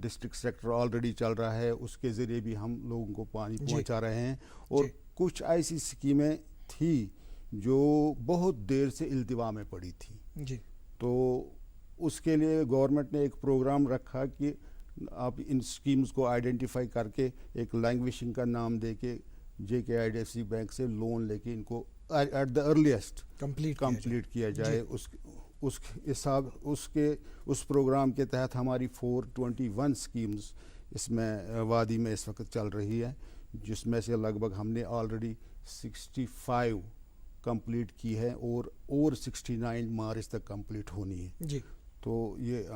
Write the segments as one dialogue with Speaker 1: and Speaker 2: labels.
Speaker 1: District sector already چل رہا ہے, اس کے ذریعے بھی ہم لوگوں کو پانی پہنچا رہے ہیں. اور کچھ ایسی اسکیمیں تھی جو بہت دیر سے التوا میں پڑی تھی, تو اس کے لیے گورنمنٹ نے ایک پروگرام رکھا کہ آپ ان اسکیمز کو آئیڈینٹیفائی کر کے ایک لینگویشن کا نام دے کے JKIDFC بینک سے لون لے کے ان کو ایٹ دا ارلیسٹ کمپلیٹ کیا جائے. اس حساب اس پروگرام کے تحت ہماری 421 اسکیمز اس میں وادی میں اس وقت چل رہی ہے, جس میں سے لگ بھگ ہم نے آلریڈی 65 کمپلیٹ کی ہے اور 69 مارچ تک کمپلیٹ ہونی ہے. تو یہ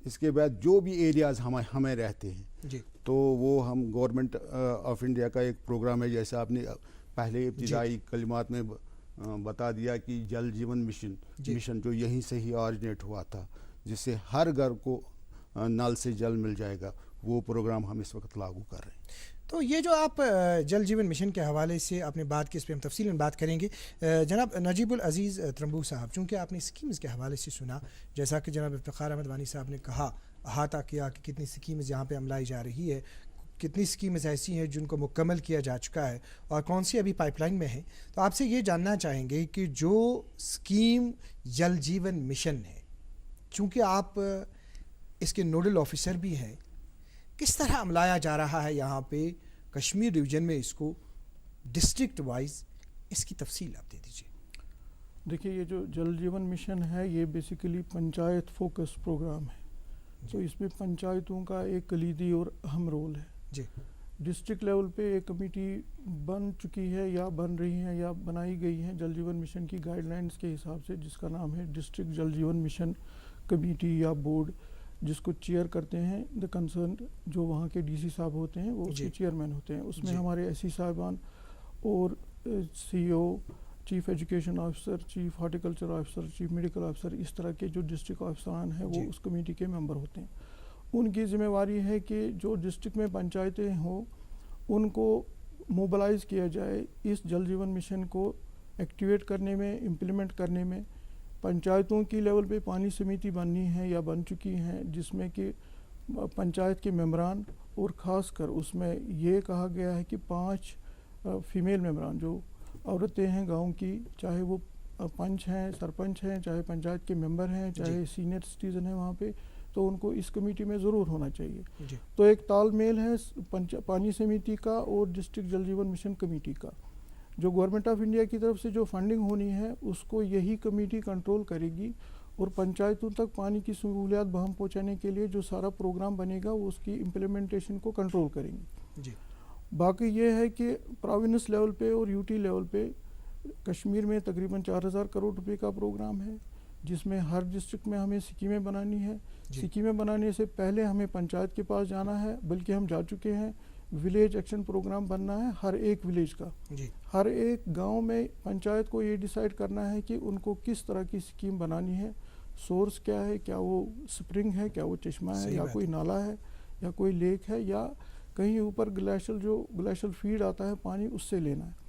Speaker 1: اس کے بعد جو بھی ایریاز ہمیں رہتے ہیں تو وہ ہم گورنمنٹ آف انڈیا کا ایک پروگرام ہے, جیسے آپ نے پہلے ابتدائی کلمات میں بتا دیا کہ جل جیون مشن جو یہیں سے ہی آرجنیٹ ہوا تھا, جس سے ہر گھر کو نل سے جل مل جائے گا, وہ پروگرام ہم اس وقت لاگو کر رہے ہیں.
Speaker 2: تو یہ جو آپ جل جیون مشن کے حوالے سے آپ نے بات کی, اس پہ ہم تفصیلاً بات کریں گے. جناب نجیب العزیز ترنبو صاحب, چونکہ آپ نے اسکیمز کے حوالے سے سنا, جیسا کہ جناب افتخار احمد وانی صاحب نے کہا, احاطہ کیا کہ کتنی اسکیمز یہاں پہ عملائی جا رہی ہے, کتنی اسکیمز ایسی ہیں جن کو مکمل کیا جا چکا ہے اور کون سی ابھی پائپ لائن میں ہیں. تو آپ سے یہ جاننا چاہیں گے کہ جو اسکیم جل جیون مشن ہے, چونکہ آپ اس کے نوڈل آفیسر بھی ہیں, کس طرح عملایا جا رہا ہے یہاں پہ کشمیر ریجن میں, اس کو ڈسٹرکٹ وائز اس کی تفصیل آپ دے دیجیے.
Speaker 3: دیکھیے, یہ جو جل جیون مشن ہے یہ بیسیکلی پنچایت فوکس پروگرام ہے, تو اس میں پنچایتوں کا ایک کلیدی اور اہم رول ہے. ڈسٹرکٹ لیول پہ ایک کمیٹی بن چکی ہے یا بن رہی ہیں یا بنائی گئی ہیں جل جیون مشن کی گائیڈ لائنز کے حساب سے, جس کا نام ہے district Jal Jeevan mission committee یا بورڈ, جس کو چیئر کرتے ہیں دا کنسرن جو وہاں کے ڈی سی صاحب ہوتے ہیں, وہ اس کے چیئرمین ہوتے ہیں. اس میں ہمارے ایس سی صاحبان اور CEO, chief education officer, chief horticulture officer, chief medical officer, اس طرح کے جو ڈسٹرکٹ آفیسران ہیں وہ اس کمیٹی کے ممبر ہوتے ہیں. ان کی ذمہ داری ہے کہ جو ڈسٹرکٹ میں پنچایتیں ہوں ان کو موبلائز کیا جائے اس جل جیون مشن کو ایکٹیویٹ کرنے میں, امپلیمنٹ کرنے میں. پنچایتوں کی لیول پہ پانی سمیتی بننی ہے یا بن چکی ہیں, جس میں کہ پنچایت کے ممبران, اور خاص کر اس میں یہ کہا گیا ہے کہ 5 فیمیل ممبران جو عورتیں ہیں گاؤں کی, چاہے وہ پنچ ہیں, سرپنچ ہیں, چاہے پنچایت کے ممبر ہیں, چاہے سینئر سٹیزن ہیں وہاں پہ, تو ان کو اس کمیٹی میں ضرور ہونا چاہیے. تو ایک تال میل ہے پانی سمیتی کا اور district Jal Jeevan mission committee کا. جو گورنمنٹ آف انڈیا کی طرف سے جو فنڈنگ ہونی ہے اس کو یہی کمیٹی کنٹرول کرے گی, اور پنچایتوں تک پانی کی سہولیات بہم پہنچانے کے لیے جو سارا پروگرام بنے گا وہ اس کی امپلیمنٹیشن کو کنٹرول کریں گے. باقی یہ ہے کہ پروونس لیول پہ اور UT لیول پہ کشمیر میں تقریباً 4000 کروڑ روپے کا پروگرام ہے, جس میں ہر ڈسٹرکٹ میں ہمیں اسکیمیں بنانی ہے. اسکیمیں بنانے سے پہلے ہمیں پنچایت کے پاس جانا ہے, بلکہ ہم جا چکے ہیں. ولیج ایکشن پروگرام بننا ہے ہر ایک ولیج کا, ہر ایک گاؤں میں پنچایت کو یہ ڈیسائیڈ کرنا ہے کہ ان کو کس طرح کی اسکیم بنانی ہے, سورس کیا ہے, کیا وہ سپرنگ ہے, کیا وہ چشمہ ہے, یا کوئی نالا ہے, یا کوئی لیک ہے, یا کہیں اوپر گلیشل فیڈ آتا ہے پانی, اس سے لینا ہے.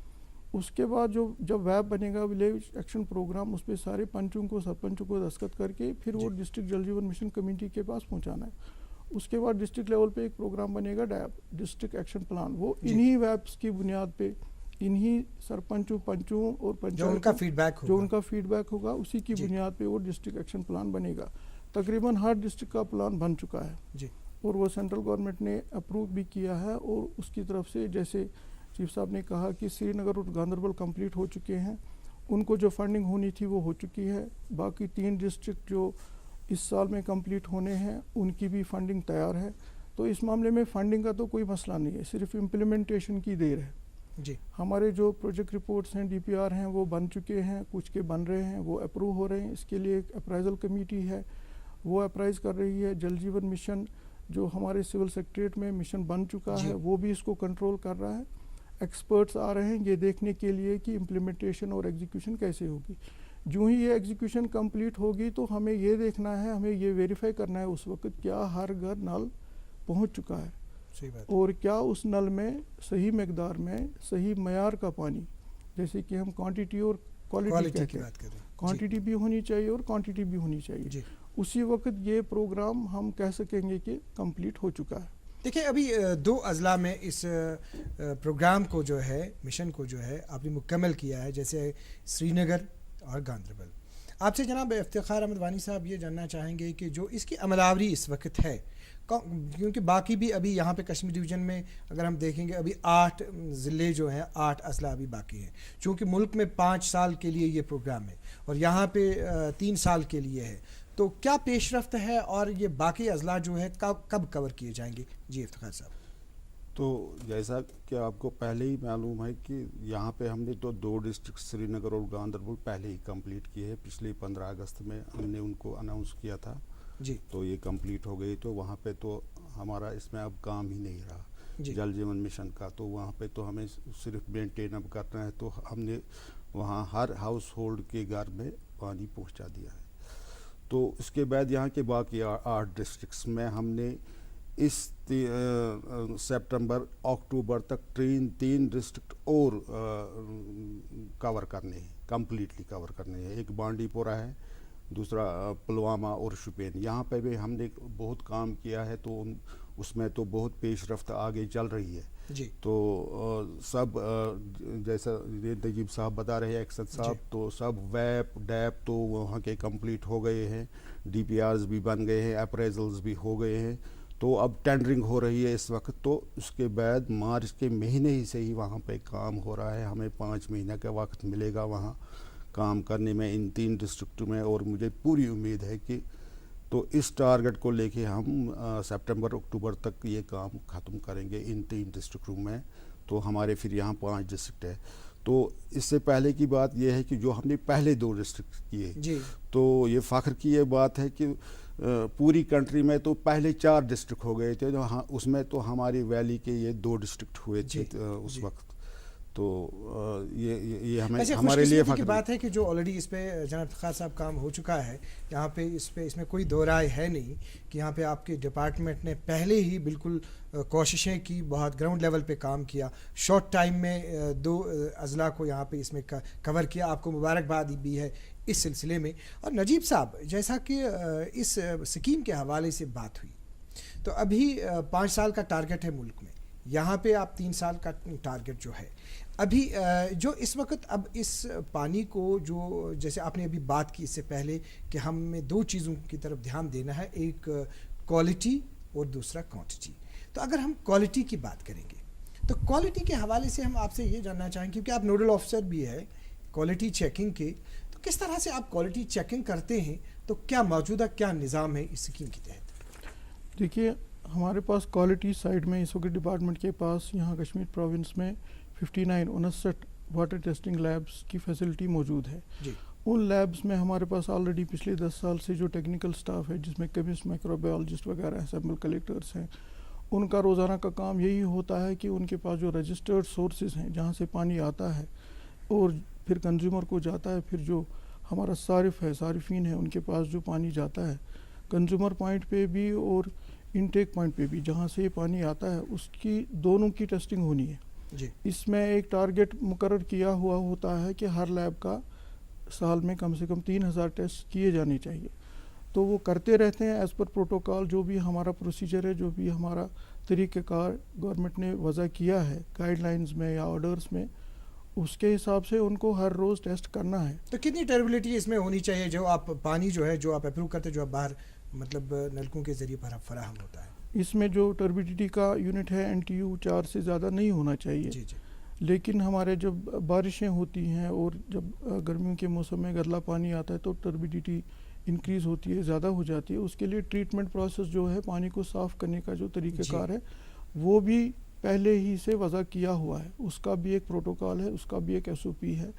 Speaker 3: اس کے بعد جب ویب بنے گا ولیج ایکشن پروگرام, اس پہ سارے پنچوں کو, سرپنچوں کو دستخط کر کے پھر وہ district Jal Jeevan mission committee کے پاس پہنچانا ہے. اس کے بعد ڈسٹرکٹ لیول پہ ایک پروگرام بنے گا ڈسٹرکٹ ایکشن پلان, وہ انہی ویبس کی بنیاد پہ انہی سرپنچوں, پنچوں اور پنچایتوں جو ان کا فیڈ بیک ہوگا اسی کی بنیاد پہ وہ ڈسٹرکٹ ایکشن پلان بنے گا. تقریباً ہر ڈسٹرکٹ کا پلان بن چکا ہے اور وہ سینٹرل گورنمنٹ نے اپروو بھی کیا ہے, اور اس کی طرف سے جیسے چیف صاحب نے کہا کہ سری نگر اور گاندربل کمپلیٹ ہو چکے ہیں, ان کو جو فنڈنگ ہونی تھی وہ ہو چکی ہے. باقی 3 ڈسٹرکٹ جو اس سال میں کمپلیٹ ہونے ہیں ان کی بھی فنڈنگ تیار ہے. تو اس معاملے میں فنڈنگ کا تو کوئی مسئلہ نہیں ہے, صرف امپلیمنٹیشن کی دیر ہے. ہمارے جو پروجیکٹ رپورٹس ہیں, DPR ہیں, وہ بن چکے ہیں, کچھ کے بن رہے ہیں, وہ اپروو ہو رہے ہیں. اس کے لیے ایک اپرائزل کمیٹی ہے, وہ اپرائز کر رہی ہے. جل جیون مشن جو ہمارے سول سیکریٹریٹ میں مشن بن چکا ہے وہ بھی اس کو کنٹرول کر رہا ہے. ایکسپرٹس آ رہے ہیں یہ دیکھنے کے لیے کہ امپلیمنٹیشن اور ایگزیکیوشن کیسے ہوگی. جو ہی یہ ایگزیکیوشن کمپلیٹ ہوگی تو ہمیں یہ دیکھنا ہے, ہمیں یہ ویریفائی کرنا ہے اس وقت کیا ہر گھر نل پہنچ چکا ہے, اور کیا اس نل میں صحیح مقدار میں صحیح معیار کا پانی جیسے کہ ہم کوانٹٹی اور کوالٹی کی بات کریں، کوانٹٹی بھی ہونی چاہیے اور کوانٹٹی بھی ہونی چاہیے، اسی وقت یہ پروگرام ہم کہہ سکیں گے کہ کمپلیٹ ہو چکا ہے۔
Speaker 2: دیکھیں ابھی 2 اضلاع میں اس پروگرام کو جو ہے، مشن کو جو ہے آپ نے مکمل کیا ہے، جیسے سری نگر اور گاندربل۔ آپ سے جناب افتخار احمد وانی صاحب یہ جاننا چاہیں گے کہ جو اس کی عمل آوری اس وقت ہے، کیونکہ باقی بھی ابھی یہاں پہ کشمیر ڈویژن میں اگر ہم دیکھیں گے ابھی 8 ضلع جو ہیں، 8 اضلاع ابھی باقی ہیں، چونکہ ملک میں 5 سال کے لیے یہ پروگرام ہے اور یہاں پہ 3 سال کے لیے ہے، تو کیا پیش رفت ہے اور یہ باقی اضلاع جو ہے کب کور کیے جائیں گے؟ جی افتخار صاحب۔
Speaker 1: تو جیسا کہ آپ کو پہلے ہی معلوم ہے کہ یہاں پہ ہم نے تو 2 ڈسٹرکٹ سری نگر اور گاندربل پہلے ہی کمپلیٹ کیے ہیں، پچھلے 15 اگست میں ہم نے ان کو اناؤنس کیا تھا، جی، تو یہ کمپلیٹ ہو گئی، تو وہاں پہ تو ہمارا اس میں اب کام ہی نہیں رہا جل جیون مشن کا، تو وہاں پہ تو ہمیں صرف مینٹین اب کرنا ہے، تو ہم نے وہاں ہر ہاؤس ہولڈ کے گھر میں پانی پہنچا دیا ہے۔ تو اس کے بعد یہاں کے باقی 8 ڈسٹرکٹس میں ہم نے اس سپٹمبر اکتوبر تک 3 ڈسٹرکٹ اور کور کرنے ہیں، کمپلیٹلی کور کرنے ہیں۔ ایک بانڈی پورہ ہے، دوسرا پلوامہ اور شوپین، یہاں پہ بھی ہم نے بہت کام کیا ہے، تو اس میں تو بہت پیش رفت آگے چل رہی ہے، جی، تو سب جیسا نجیب صاحب بتا رہے ہیں، ایکسد صاحب، تو سب ویپ ڈیپ تو وہاں کے کمپلیٹ ہو گئے ہیں، ڈی پی آرز بھی بن گئے ہیں، اپریزلز بھی ہو گئے ہیں، تو اب ٹینڈرنگ ہو رہی ہے اس وقت، تو اس کے بعد مارچ کے مہینے ہی سے ہی وہاں پہ کام ہو رہا ہے، ہمیں 5 مہینہ کا وقت ملے گا وہاں کام کرنے میں ان 3 ڈسٹرکٹوں میں، اور مجھے پوری امید ہے کہ تو اس ٹارگٹ کو لے کے ہم سپٹمبر اکتوبر تک یہ کام ختم کریں گے ان 3 ڈسٹرکٹوں میں، تو ہمارے پھر یہاں 5 ڈسٹرکٹ ہے۔ تو اس سے پہلے کی بات یہ ہے کہ جو ہم نے پہلے 2 ڈسٹرکٹ کیے، جی، تو یہ فخر کی یہ بات ہے کہ پوری کنٹری میں تو پہلے 4 ڈسٹرکٹ ہو گئے تھے، اس میں تو ہماری ویلی کے یہ 2 ڈسٹرکٹ ہوئے تھے اس وقت، تو یہ ہمارے لیے فخر کی
Speaker 2: بات ہے کہ جو آلریڈی اس پہ جناب افتخار صاحب کام ہو چکا ہے یہاں پہ، اس میں کوئی دو رائے ہے نہیں کہ یہاں پہ آپ کے ڈپارٹمنٹ نے پہلے ہی بالکل کوششیں کی، بہت گراؤنڈ لیول پہ کام کیا، شارٹ ٹائم میں 2 اضلاع کو یہاں پہ اس میں کور کیا، آپ کو مبارکباد بھی ہے اس سلسلے میں۔ اور نجیب صاحب، جیسا کہ اس سکیم کے حوالے سے بات ہوئی، تو ابھی 5 سال کا ٹارگٹ ہے ملک میں، یہاں پہ آپ 3 سال کا ٹارگٹ جو ہے ابھی جو اس وقت، اب اس پانی کو جو جیسے آپ نے ابھی بات کی اس سے پہلے کہ ہمیں 2 چیزوں کی طرف دھیان دینا ہے، ایک کوالٹی اور دوسرا کوانٹٹی۔ تو اگر ہم کوالٹی کی بات کریں گے تو کوالٹی کے حوالے سے ہم آپ سے یہ جاننا چاہیں گے، کیونکہ آپ نوڈل آفیسر بھی ہے کوالٹی چیکنگ کے، تو کس طرح سے آپ کوالٹی چیکنگ کرتے ہیں، تو کیا موجودہ کیا نظام ہے اس اسکیم کے تحت؟
Speaker 3: دیکھیے، ہمارے پاس کوالٹی سائڈ میں اس وقت ڈپارٹمنٹ کے پاس یہاں کشمیر پروونس میں 59 واٹر ٹیسٹنگ لیبس کی فیسلٹی موجود ہے، جی، ان لیبس میں ہمارے پاس آلریڈی پچھلے 10 سال سے جو ٹیکنیکل سٹاف ہے، جس میں کیمسٹ، مائکروبیولوجسٹ وغیرہ ہیں، سیمپل کلیکٹرز ہیں، ان کا روزانہ کا کام یہی ہوتا ہے کہ ان کے پاس جو رجسٹرڈ سورسز ہیں جہاں سے پانی آتا ہے اور پھر کنزیومر کو جاتا ہے، پھر جو ہمارا صارف ہے، صارفین ہیں، ان کے پاس جو پانی جاتا ہے کنزیومر پوائنٹ پہ بھی اور انٹیک پوائنٹ پہ بھی جہاں سے یہ پانی آتا ہے، اس کی دونوں کی ٹیسٹنگ ہونی ہے، جی۔ اس میں ایک ٹارگٹ مقرر کیا ہوا ہوتا ہے کہ ہر لیب کا سال میں کم سے کم 3000 ٹیسٹ کیے جانے چاہیے، تو وہ کرتے رہتے ہیں ایز پر پروٹوکال، جو بھی ہمارا پروسیجر ہے، جو بھی ہمارا طریقہ کار گورنمنٹ نے وضع کیا ہے گائیڈ لائنز میں یا آرڈرز میں، اس کے حساب سے ان کو ہر روز ٹیسٹ کرنا ہے۔
Speaker 2: تو کتنی ٹربلٹی اس میں ہونی چاہیے جو آپ پانی جو ہے جو آپ اپروو کرتے جو آپ باہر مطلب نلکوں کے ذریعے فراہم ہوتا ہے؟
Speaker 3: اس میں جو ٹربیڈیٹی کا یونٹ ہے NTU 4 سے زیادہ نہیں ہونا چاہیے، جی جی، لیکن ہمارے جب بارشیں ہوتی ہیں اور جب گرمیوں کے موسم میں گدلا پانی آتا ہے تو ٹربیڈیٹی انکریز ہوتی ہے، زیادہ ہو جاتی ہے، اس کے لیے ٹریٹمنٹ پروسیس جو ہے پانی کو صاف کرنے کا جو طریقہ کار ہے وہ بھی پہلے ہی سے وضع کیا ہوا ہے، اس کا بھی ایک پروٹوکال ہے، اس کا بھی ایک SOP ہے،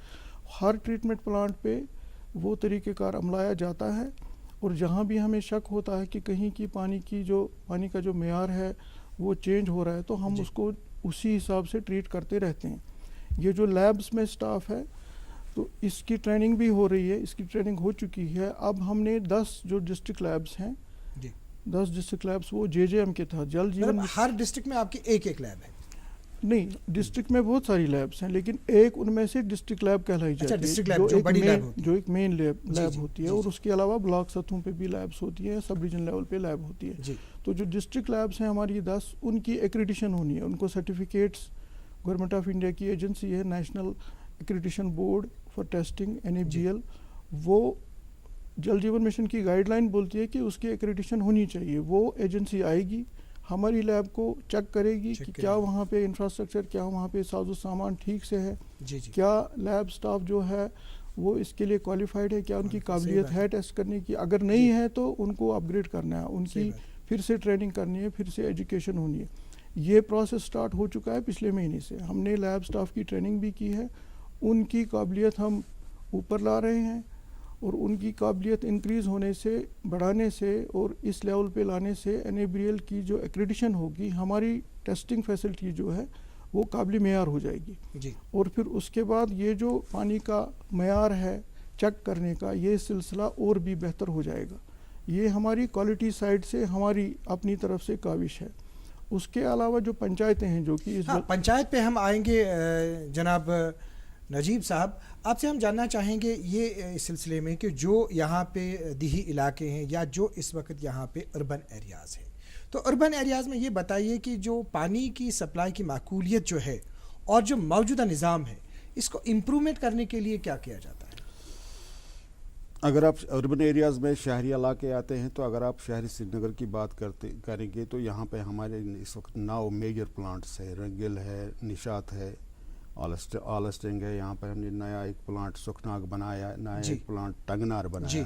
Speaker 3: ہر ٹریٹمنٹ پلانٹ پہ وہ طریقہ کار عملایا جاتا ہے، اور جہاں بھی ہمیں شک ہوتا ہے کہ کہیں کی پانی کا جو معیار ہے وہ چینج ہو رہا ہے تو ہم اس کو اسی حساب سے ٹریٹ کرتے رہتے ہیں۔ یہ جو لیبس میں سٹاف ہے تو اس کی ٹریننگ بھی ہو رہی ہے، اس کی ٹریننگ ہو چکی ہے، اب ہم نے 10 جو ڈسٹرکٹ لیبس ہیں، 10 ڈسٹرکٹ لیبس وہ JJM کے تحت جل جیون،
Speaker 2: ہر ڈسٹرکٹ میں آپ کی ایک لیب ہے؟
Speaker 3: نہیں، ڈسٹرکٹ میں بہت ساری لیبس ہیں، لیکن ایک ان میں سے ڈسٹرکٹ لیب کہلائی جاتی ہے، جو ایک مین لیب ہوتی ہے، اور اس کے علاوہ بلاک سطحوں پہ بھی لیبس ہوتی ہیں، سب ریجن لیول پہ لیب ہوتی ہے. تو جو ڈسٹرکٹ لیبس ہیں ہماری 10، ان کی ایکریڈیشن ہونی ہے، ان کو سرٹیفکیٹس گورنمنٹ آف انڈیا کی ایجنسی ہے national accreditation board for testing NABL، وہ جل جیون مشن کی گائیڈ لائن بولتی ہے کہ اس کی ایکریڈیشن ہونی چاہیے. وہ ایجنسی آئے گی، ہماری لیب کو چیک کرے گی کہ کیا وہاں پہ انفراسٹرکچر، کیا وہاں پہ ساز و سامان ٹھیک سے ہے، کیا لیب سٹاف جو ہے وہ اس کے لیے کوالیفائڈ ہے، کیا ان کی قابلیت ہے ٹیسٹ کرنے کی. اگر نہیں ہے تو ان کو اپ گریڈ کرنا ہے، ان کی پھر سے ٹریننگ کرنی ہے، پھر سے ایجوکیشن ہونی ہے. یہ پروسیس سٹارٹ ہو چکا ہے پچھلے مہینے سے. ہم نے لیب سٹاف کی ٹریننگ بھی کی ہے، ان کی قابلیت ہم اوپر لا رہے ہیں، اور ان کی قابلیت انکریز ہونے سے، بڑھانے سے اور اس لیول پہ لانے سے NABL کی جو ایکریڈیشن ہوگی، ہماری ٹیسٹنگ فیسلٹی جو ہے وہ قابل معیار ہو جائے گی. اور پھر اس کے بعد یہ جو پانی کا معیار ہے چیک کرنے کا، یہ سلسلہ اور بھی بہتر ہو جائے گا. یہ ہماری کوالٹی سائڈ سے ہماری اپنی طرف سے کاوش ہے. اس کے علاوہ جو پنچایتیں ہیں، جو کہ
Speaker 2: پنچایت پہ ہم آئیں گے. جناب نجیب صاحب، آپ سے ہم جاننا چاہیں گے یہ اس سلسلے میں کہ جو یہاں پہ دیہی علاقے ہیں یا جو اس وقت یہاں پہ اربن ایریاز ہیں، تو اربن ایریاز میں یہ بتائیے کہ جو پانی کی سپلائی کی معقولیت جو ہے اور جو موجودہ نظام ہے، اس کو امپرومنٹ کرنے کے لیے کیا کیا جاتا ہے؟
Speaker 1: اگر آپ اربن ایریاز میں شہری علاقے آتے ہیں، تو اگر آپ شہری سری نگر کی بات کریں گے تو یہاں پہ ہمارے اس وقت 9 میجر پلانٹس ہے. رنگل ہے، نشات ہے، آلسٹنگ ہے. یہاں پر ہم نے نیا ایک پلانٹ سکھناگ بنایا، نیا ایک پلانٹ ٹنگنار بنایا.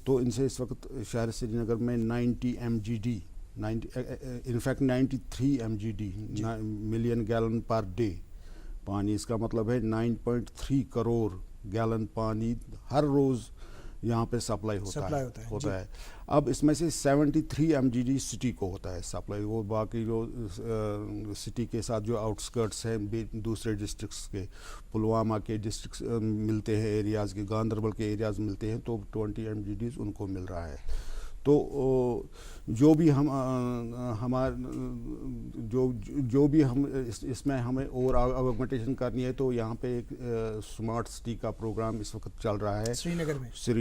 Speaker 1: تو ان سے اس وقت شہر سری نگر میں 90 MGD، in fact 93 MGD million gallon per day پانی، اس کا مطلب ہے 9.3 کروڑ گیلن پانی ہر روز یہاں پہ سپلائی ہوتا ہے. اب اس میں سے 73 MGD سٹی کو ہوتا ہے سپلائی. وہ باقی جو سٹی کے ساتھ جو آؤٹسکرٹس ہیں دوسرے ڈسٹرکٹس کے، پلوامہ کے ڈسٹرکٹس ملتے ہیں ایریاز کے، گاندربل کے ایریاز ملتے ہیں، تو 20 MGD ان کو مل رہا ہے. تو جو بھی ہم اس میں ہمیں اور آگمنٹیشن کرنی ہے، تو یہاں پہ ایک سمارٹ سٹی کا پروگرام اس وقت چل رہا ہے سری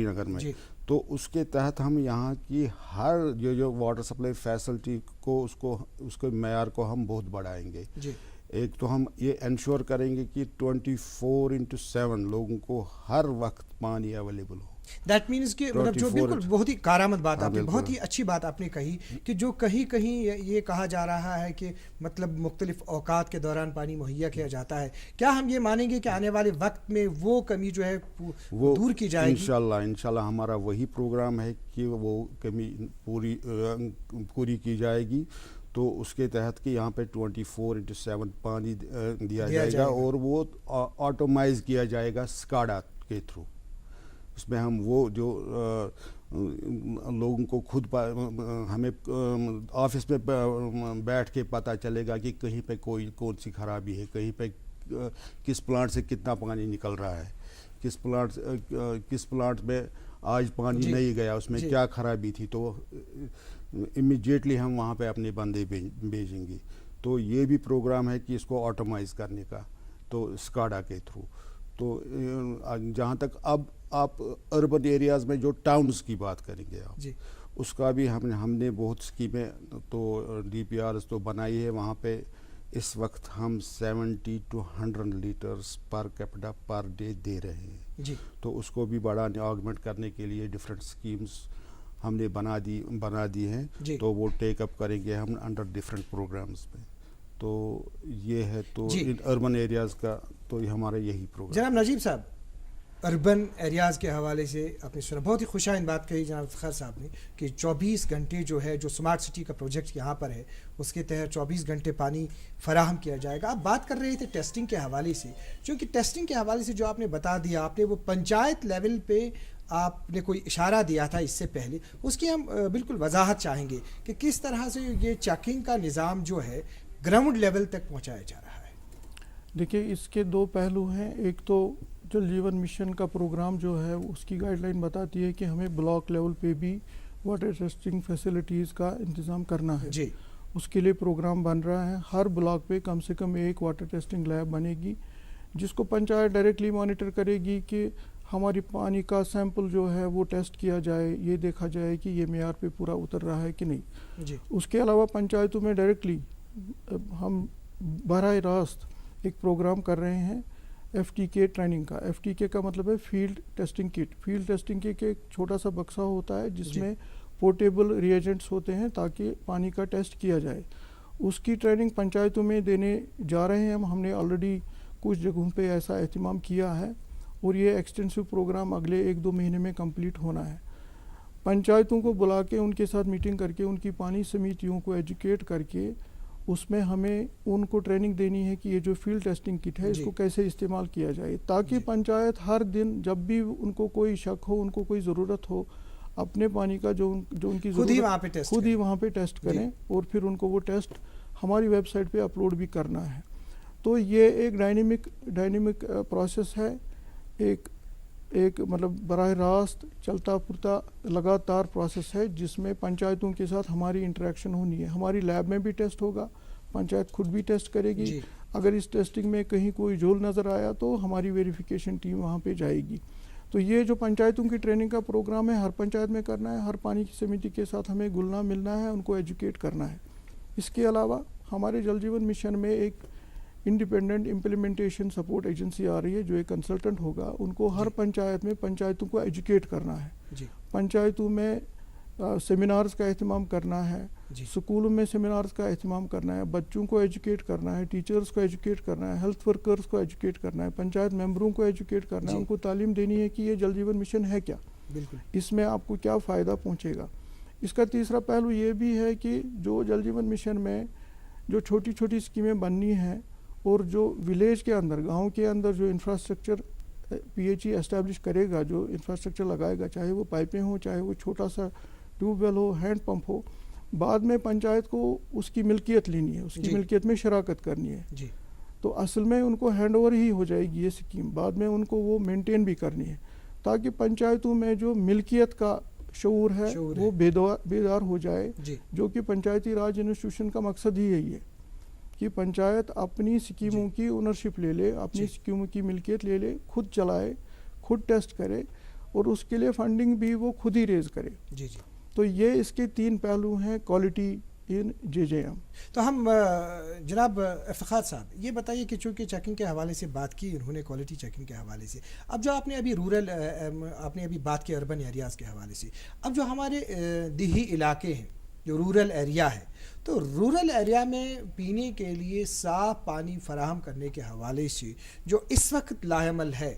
Speaker 1: نگر میں. تو اس کے تحت ہم یہاں کی ہر جو واٹر سپلائی فیسلٹی کو، اس کے معیار کو ہم بہت بڑھائیں گے. ایک تو ہم یہ انشور کریں گے کہ 24/7 لوگوں کو ہر وقت پانی اویلیبل ہو.
Speaker 2: دیٹ مینس کہ مطلب جو بالکل بہت ہی کارآمد بات آپ نے، بہت ہی اچھی بات آپ نے کہی کہ جو کہیں یہ کہا جا رہا ہے کہ مطلب مختلف اوقات کے دوران پانی مہیا کیا جاتا ہے، کیا ہم یہ مانیں گے کہ آنے والے وقت میں وہ کمی جو ہے وہ دور کی جائے گی؟
Speaker 1: انشاءاللہ ہمارا وہی پروگرام ہے کہ وہ کمی پوری کی جائے گی. تو اس کے تحت کہ یہاں پہ 24/7 پانی دیا جائے گا، اور وہ آٹومائز کیا جائے گا سکاڈا کے تھرو. اس میں ہم وہ جو لوگوں کو خود ہمیں آفس میں بیٹھ کے پتہ چلے گا کہ کہیں پہ کون سی خرابی ہے، کہیں پہ کس پلانٹ سے کتنا پانی نکل رہا ہے، کس پلانٹ میں آج پانی نہیں گیا، اس میں کیا خرابی تھی. تو امیڈیٹلی ہم وہاں پہ اپنے بندے بھیجیں گے. تو یہ بھی پروگرام ہے کہ اس کو آٹومائز کرنے کا، تو سکاڈا کے تھرو. تو جہاں تک اب آپ اربن ایریاز میں جو ٹاؤنز کی بات کریں گے آپ، اس کا بھی ہم نے بہت اسکیمیں تو DPRs تو بنائی ہے. وہاں پہ اس وقت ہم 70 to 100 litres per capita per day دے رہے ہیں. تو اس کو بھی بڑھانے، آگمنٹ کرنے کے لیے ڈفرینٹ اسکیمز ہم نے بنا دی ہیں. تو وہ ٹیک اپ کریں گے ہم انڈر ڈفرینٹ پروگرامز میں. تو یہ ہے تو اربن ایریاز کا تو ہمارا یہی پروگرام.
Speaker 2: جناب نجیب صاحب، اربن ایریاز کے حوالے سے آپ نے سنا، بہت ہی خوشائند بات کہی جناب افتخار صاحب نے کہ 24 گھنٹے جو ہے جو سمارٹ سٹی کا پروجیکٹ یہاں پر ہے، اس کے تحت 24 گھنٹے پانی فراہم کیا جائے گا. آپ بات کر رہے تھے ٹیسٹنگ کے حوالے سے، چونکہ ٹیسٹنگ کے حوالے سے جو آپ نے بتا دیا، آپ نے وہ پنچایت لیول پہ آپ نے کوئی اشارہ دیا تھا اس سے پہلے، اس کی ہم بالکل وضاحت چاہیں گے کہ کس طرح سے یہ چیکنگ کا نظام جو ہے گراؤنڈ لیول تک پہنچایا جا رہا ہے.
Speaker 3: دیکھیے، اس کے 2 پہلو ہیں. ایک تو جل جیون مشن کا پروگرام جو ہے اس کی گائیڈ لائن بتاتی ہے کہ ہمیں بلاک لیول پہ بھی واٹر ٹیسٹنگ فیسلٹیز کا انتظام کرنا ہے. اس کے لیے پروگرام بن رہا ہے. ہر بلاک پہ کم سے کم ایک واٹر ٹیسٹنگ لیب بنے گی جس کو پنچایت ڈائریکٹلی مانیٹر کرے گی کہ ہماری پانی کا سیمپل جو ہے وہ ٹیسٹ کیا جائے, یہ دیکھا جائے کہ یہ معیار پہ پورا اتر رہا ہے کہ نہیں.
Speaker 2: جی.
Speaker 3: اس کے علاوہ پنچایتوں میں ڈائریکٹلی ہم براہ راست ایک پروگرام کر رہے ہیں ایف ٹی کے ٹریننگ کا. ایف ٹی کے کا مطلب ہے فیلڈ ٹیسٹنگ کٹ. فیلڈ ٹیسٹنگ کٹ ایک چھوٹا سا بکسہ ہوتا ہے جس میں پورٹیبل ری ایجنٹس ہوتے ہیں تاکہ پانی کا ٹیسٹ کیا جائے. اس کی ٹریننگ پنچایتوں میں دینے جا رہے ہیں ہم نے آلریڈی کچھ جگہوں پہ ایسا اہتمام کیا ہے اور یہ ایکسٹینسو پروگرام اگلے 1-2 مہینے میں کمپلیٹ ہونا ہے. پنچایتوں کو بلا کے ان کے ساتھ میٹنگ کر کے ان کی پانی سمیتیوں کو ایجوکیٹ کر کے اس میں ہمیں ان کو ٹریننگ دینی ہے کہ یہ جو فیلڈ ٹیسٹنگ کٹ ہے اس کو کیسے استعمال کیا جائے تاکہ پنچایت ہر دن جب بھی ان کو کوئی شک ہو, ان کو کوئی ضرورت ہو, اپنے پانی کا جو ان کی
Speaker 2: خود ہی
Speaker 3: وہاں پہ ٹیسٹ کریں اور پھر ان کو وہ ٹیسٹ ہماری ویب سائٹ پہ اپلوڈ بھی کرنا ہے. تو یہ ایک ڈائنمک پروسیس ہے, ایک مطلب براہ راست چلتا پھرتا لگاتار پروسیس ہے جس میں پنچایتوں کے ساتھ ہماری انٹریکشن ہونی ہے. ہماری لیب میں بھی ٹیسٹ ہوگا, پنچایت خود بھی ٹیسٹ کرے گی. اگر اس ٹیسٹنگ میں کہیں کوئی جھول نظر آیا تو ہماری ویریفیکیشن ٹیم وہاں پہ جائے گی. تو یہ جو پنچایتوں کی ٹریننگ کا پروگرام ہے ہر پنچایت میں کرنا ہے. ہر پانی کی سمیتی کے ساتھ ہمیں گلنا ملنا ہے, ان کو ایجوکیٹ کرنا ہے. اس کے علاوہ ہمارے جل جیون مشن میں ایک انڈیپینڈنٹ امپلیمنٹیشن سپورٹ ایجنسی آ رہی ہے جو ایک کنسلٹنٹ ہوگا. ان کو ہر پنچایت میں پنچایتوں کو ایجوکیٹ کرنا ہے. پنچایتوں میں سیمینارز کا اہتمام کرنا ہے, سکولوں میں سیمینارز کا اہتمام کرنا ہے, بچوں کو ایجوکیٹ کرنا ہے, ٹیچرز کو ایجوکیٹ کرنا ہے, ہیلتھ ورکرز کو ایجوکیٹ کرنا ہے, پنچایت ممبروں کو ایجوکیٹ کرنا ہے, ان کو تعلیم دینی ہے کہ یہ جل جیون مشن ہے کیا, اس میں آپ کو کیا فائدہ پہنچے گا. اس کا تیسرا پہلو یہ بھی ہے کہ جو جل جیون مشن میں جو چھوٹی چھوٹی اسکیمیں بننی ہیں اور جو ولیج کے اندر, گاؤں کے اندر جو infrastructure P H E establish کرے گا, جو انفراسٹرکچر لگائے گا, چاہے وہ پائپیں ہوں, چاہے وہ چھوٹا سا ٹیوب ویل ہو, ہینڈ پمپ ہو, بعد میں پنچایت کو اس کی ملکیت لینی ہے, اس کی ملکیت میں شراکت کرنی ہے. تو اصل میں ان کو ہینڈ اوور ہی ہو جائے گی یہ اسکیم, بعد میں ان کو وہ مینٹین بھی کرنی ہے تاکہ پنچایتوں میں جو ملکیت کا شعور ہے وہ بیدار ہو جائے, جو کہ پنچایتی راج انسٹیٹیوشن کا مقصد ہی یہی ہے کہ پنچایت اپنی اسکیموں کی اونرشپ لے لے, اپنی اسکیموں کی ملکیت لے لے, خود چلائے, خود ٹیسٹ کرے اور اس کے لیے فنڈنگ بھی وہ خود ہی ریز کرے. تو یہ اس کے 3 پہلو ہیں کوالٹی ان جے جے ایم.
Speaker 2: تو ہم جناب افتخار صاحب یہ بتائیے کہ چونکہ چیکنگ کے حوالے سے بات کی انہوں نے, کوالٹی چیکنگ کے حوالے سے, اب جو آپ نے ابھی بات کی اربن ایریاز کے حوالے سے, اب جو ہمارے دیہی علاقے ہیں, جو رورل ایریا ہے, تو رورل ایریا میں پینے کے لیے صاف پانی فراہم کرنے کے حوالے سے جو اس وقت لاعمل ہے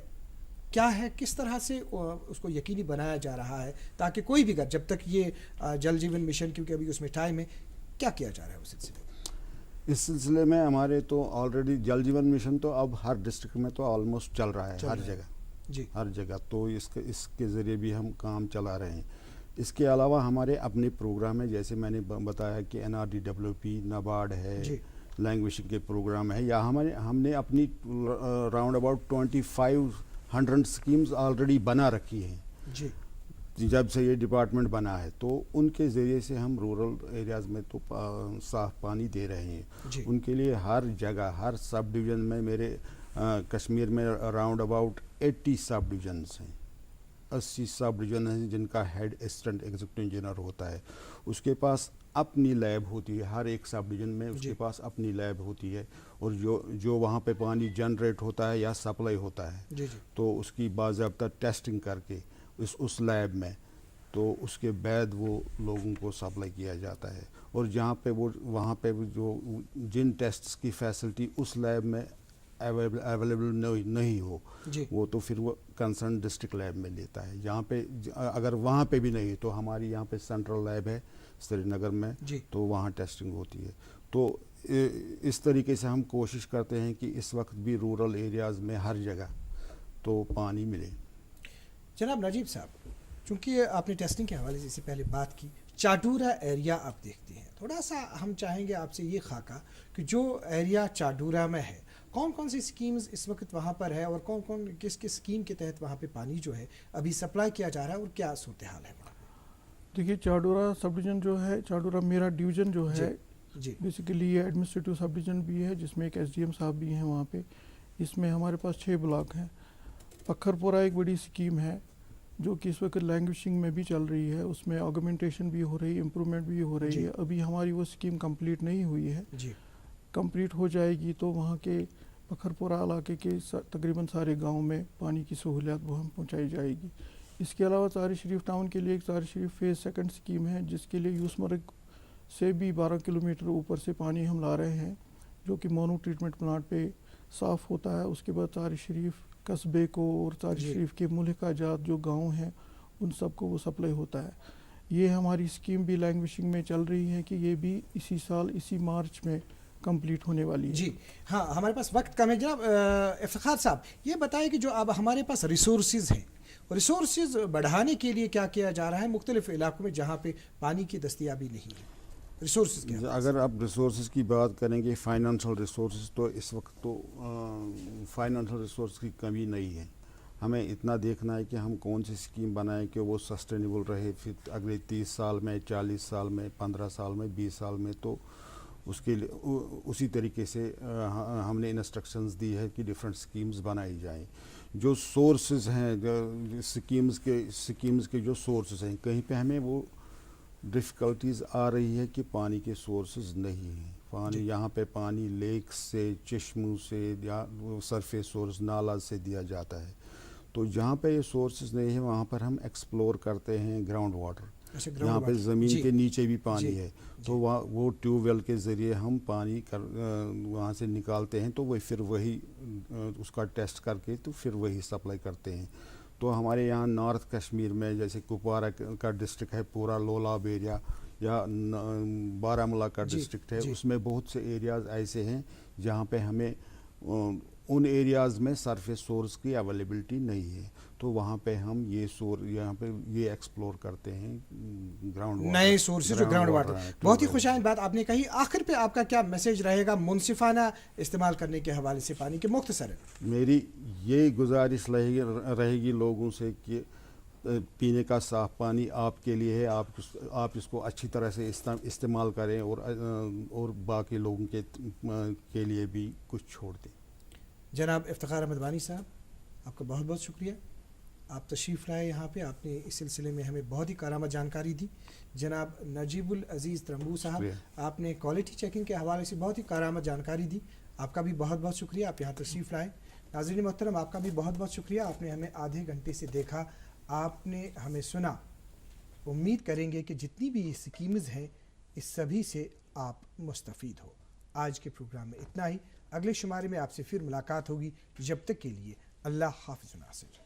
Speaker 2: کیا ہے, کس طرح سے اس کو یقینی بنایا جا رہا ہے تاکہ کوئی بھی گھر, جب تک یہ جل جیون مشن کیونکہ ابھی اس میں ٹائم ہے, کیا کیا جا رہا ہے اس سلسلے میں؟
Speaker 1: اس سلسلے میں ہمارے تو آلریڈی جل جیون مشن تو اب ہر ڈسٹرکٹ میں تو آلموسٹ چل رہا ہے, ہر جگہ ہر جگہ. تو اس کے ذریعے بھی ہم کام چلا رہے ہیں. اس کے علاوہ ہمارے اپنے پروگرام ہیں, جیسے میں نے بتایا کہ NRDWP, نبارڈ ہے, لینگویج کے پروگرام ہے, یا ہم نے اپنی راؤنڈ اباؤٹ 2500 اسکیمز آلریڈی بنا رکھی ہیں جب سے یہ ڈپارٹمنٹ بنا ہے. تو ان کے ذریعے سے ہم رورل ایریاز میں تو صاف پانی دے رہے ہیں. ان کے لیے ہر جگہ, ہر سب ڈویژن میں, میرے کشمیر میں راؤنڈ اباؤٹ 80 سب ڈویژنس ہیں, 80 سب ڈویژن ہیں جن کا ہیڈ اسسٹنٹ ایگزیکٹو انجینئر ہوتا ہے. اس کے پاس اپنی لیب ہوتی ہے, ہر ایک سب ڈویژن میں اس کے پاس اپنی لیب ہوتی ہے, اور جو وہاں پہ پانی جنریٹ ہوتا ہے یا سپلائی ہوتا ہے تو اس کی باضابطہ ٹیسٹنگ کر کے اس لیب میں, تو اس کے بعد وہ لوگوں کو سپلائی کیا جاتا ہے. اور جہاں پہ وہاں پہ جو جن ٹیسٹس کی فیسلٹی اس لیب میں اویلیبل نہیں ہو, وہ تو پھر وہ کنسرن ڈسٹرکٹ لیب میں لیتا ہے. جہاں پہ اگر وہاں پہ بھی نہیں تو ہماری یہاں پہ سینٹرل لیب ہے سری نگر میں, تو وہاں ٹیسٹنگ ہوتی ہے. تو اس طریقے سے ہم کوشش کرتے ہیں کہ اس وقت بھی رورل ایریاز میں ہر جگہ تو پانی ملے.
Speaker 2: جناب نجیب صاحب, چونکہ آپ نے ٹیسٹنگ کے حوالے سے اس سے پہلے بات کی, چاڈورا ایریا آپ دیکھتے ہیں, تھوڑا سا ہم چاہیں گے آپ سے یہ خاکہ کہ جو ایریا چاڈورا میں ہے, کون کون سی سکیمز اس وقت وہاں پر ہے اور کون کس سکیم کے تحت وہاں پہ پانی جو ہے ابھی سپلائی کیا جا رہا ہے اور کیا صورتحال ہے وہاں پہ؟
Speaker 3: دیکھیے چاڈورا سب ڈویژن جو ہے, چاڈورا میرا ڈویژن جو ہے
Speaker 2: جی
Speaker 3: بیسیکلی یہ ایڈمنسٹریٹو سب ڈویژن بھی ہے جس میں ایک ایس ڈی ایم صاحب بھی ہیں وہاں پہ. اس میں ہمارے پاس 6 بلاک ہیں. پکھر پورہ ایک بڑی اسکیم ہے جو کہ اس وقت لینگویشنگ میں بھی چل رہی ہے, اس میں آگمنٹیشن بھی ہو رہی ہے, امپرومنٹ بھی ہو رہی ہے. ابھی ہماری وہ اسکیم کمپلیٹ نہیں ہوئی ہے, کمپلیٹ ہو جائے گی تو وہاں کے پکھر پورہ علاقے کے تقریباً سارے گاؤں میں پانی کی سہولیات وہ ہم پہنچائی جائے گی. اس کے علاوہ طارق شریف ٹاؤن کے لیے ایک طارق شریف فیز 2 اسکیم ہے جس کے لیے یوس مرگ سے بھی 12 کلومیٹر اوپر سے پانی ہم لا رہے ہیں جو کہ مونو ٹریٹمنٹ پلانٹ پہ صاف ہوتا ہے. اس کے بعد طارق شریف قصبے کو اور طارق شریف کے ملکہ جات جو گاؤں ہیں ان سب کو وہ سپلائی ہوتا ہے. یہ ہماری اسکیم بھی لینگویشنگ میں چل رہی ہے کہ یہ بھی اسی سال اسی مارچ میں کمپلیٹ ہونے والی ہے.
Speaker 2: جی ہاں, ہمارے پاس وقت کم ہے. جناب افتخار صاحب یہ بتائیں کہ جو اب ہمارے پاس ریسورسز ہیں, ریسورسز بڑھانے کے لیے کیا کیا جا رہا ہے مختلف علاقوں میں جہاں پہ پانی کی دستیابی نہیں ہے؟ ریسورسز کیا؟
Speaker 1: اگر آپ ریسورسز کی بات کریں گے, فائنانشل ریسورسز, تو اس وقت تو فائنانشل ریسورس کی کمی نہیں ہے. ہمیں اتنا دیکھنا ہے کہ ہم کون سی اسکیم بنائیں کہ وہ سسٹینیبل رہے پھر اگلے 30 سال میں, 40 سال میں, 15 سال میں, 20 سال میں. تو اس کے لیے اسی طریقے سے ہم نے انسٹرکشنز دی ہے کہ ڈفرینٹ اسکیمز بنائی جائیں. جو سورسز ہیں اسکیمز کے جو سورسز ہیں, کہیں پہ ہمیں وہ ڈفیکلٹیز آ رہی ہے کہ پانی کے سورسز نہیں ہیں. پانی یہاں پہ پانی لیک سے, چشموں سے یا سرفیس سورس نالا سے دیا جاتا ہے. تو جہاں پہ یہ سورسز نہیں ہیں وہاں پر ہم ایکسپلور کرتے ہیں گراؤنڈ واٹر. یہاں پہ زمین کے نیچے بھی پانی ہے تو وہ ٹیوب ویل کے ذریعے ہم پانی وہاں سے نکالتے ہیں, تو وہ پھر وہی اس کا ٹیسٹ کر کے تو پھر وہی سپلائی کرتے ہیں. تو ہمارے یہاں نارتھ کشمیر میں جیسے کپوارہ کا ڈسٹرکٹ ہے, پورا لولاب ایریا, یا بارہمولہ کا ڈسٹرکٹ ہے, اس میں بہت سے ایریاز ایسے ہیں جہاں پہ ہمیں ان ایریاز میں سرفیس سورس کی اویلیبلٹی نہیں ہے. تو وہاں پہ ہم یہاں پہ یہ ایکسپلور کرتے ہیں گراؤنڈ واٹر,
Speaker 2: نئے سورسز جو گراؤنڈ واٹر. بہت ہی خوش آئند بات آپ نے کہی. آخر پہ آپ کا کیا میسج رہے گا منصفانہ استعمال کرنے کے حوالے سے پانی کے؟ مختصر
Speaker 1: میری یہ گزارش رہے گی لوگوں سے کہ پینے کا صاف پانی آپ کے لیے ہے, آپ اس کو اچھی طرح سے استعمال کریں اور باقی لوگوں کے لیے بھی کچھ چھوڑ دیں.
Speaker 2: جناب افتخار احمد وانی صاحب, آپ کا بہت بہت شکریہ. آپ تشریف لائے یہاں پہ, آپ نے اس سلسلے میں ہمیں بہت ہی کارآمد جانکاری دی. جناب نجیب العزیز ترنبو صاحب, آپ نے کوالٹی چیکنگ کے حوالے سے بہت ہی کارآمد جانکاری دی. آپ کا بھی بہت بہت شکریہ, آپ یہاں تشریف لائے. ناظرین محترم, آپ کا بھی بہت بہت شکریہ, آپ نے ہمیں آدھے گھنٹے سے دیکھا, آپ نے ہمیں سنا. امید کریں گے کہ جتنی بھی اسکیمز ہیں اس سبھی سے آپ مستفید ہو. آج کے پروگرام میں اتنا ہی. اگلے شمارے میں آپ سے پھر ملاقات ہوگی. جب تک کے لیے اللہ حافظ ناصر.